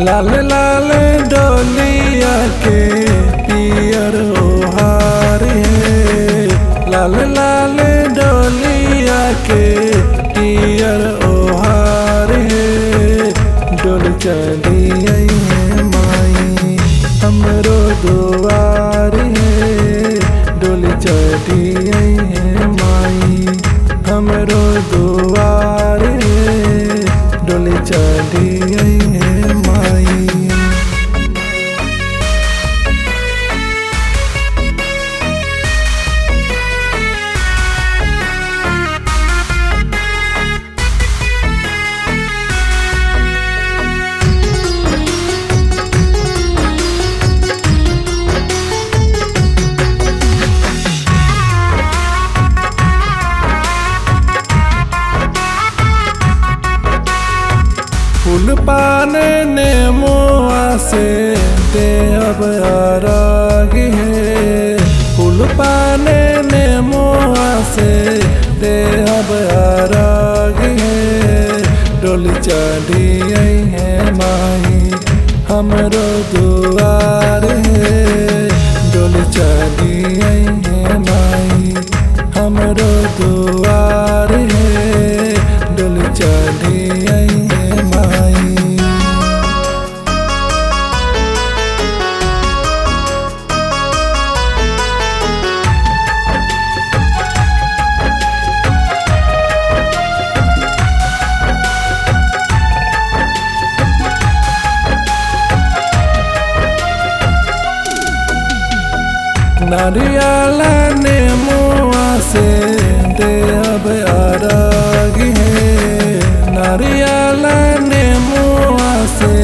लाल लाल डोलिया के पियर ओहार है। लाल लाल डोलिया के पियर ओहार है। डोल चली है माई हमरो दुआर है। डोल चली है माई हमरो दुआर है। डोल चली है माई। फूल पान ने मुआ से देव आराग है। फूल पान ने मुआ से देव आराग है। डोल चढ़ी है माई हमरो दुआर है। डोल चढ़ी है माई हमरो दुआर है। डोल चढ़ी है माई। नारियल ने मुआ से देव आराग है। नारियल ने मुआ से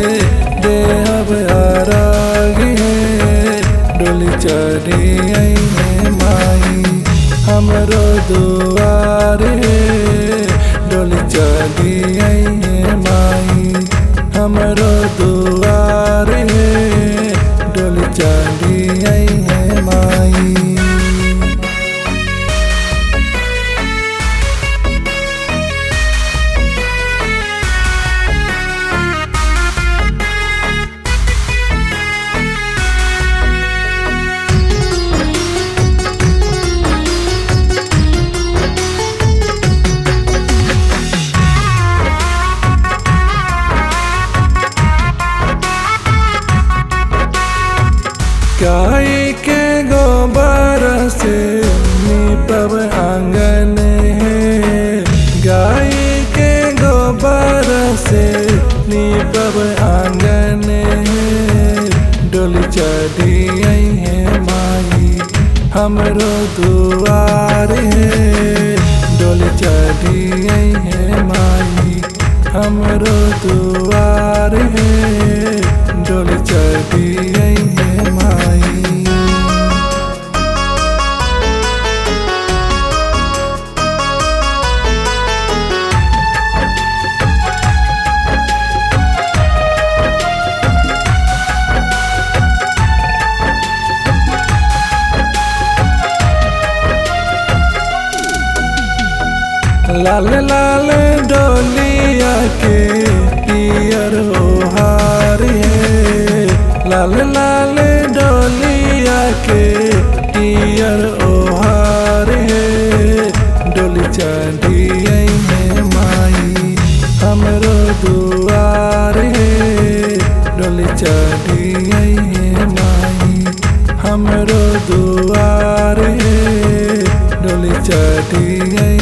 देव आराग है। डोल चढ़ी है माई हमरो दुआर है। डोल चढ़ी है माई हमरो दुआर है। डोल चढ़ी है माई। गाय के गोबर से नीपब आंगन है। गाय के गोबर से नीपब आंगन है। डोल चढ़ी है माई हमरो दुआर है। डोल चढ़ी है माई हमरो दुआर है। डोल चढ़ी है माई। लाल लाल डोलिया के पियर ओहार है। लाल लाल डोलिया के पियर ओहार है। डोल चढ़ी है माई हमरो दुआर है। डोल चढ़ी है माई हमरो दुआर है। डोल चढ़ी है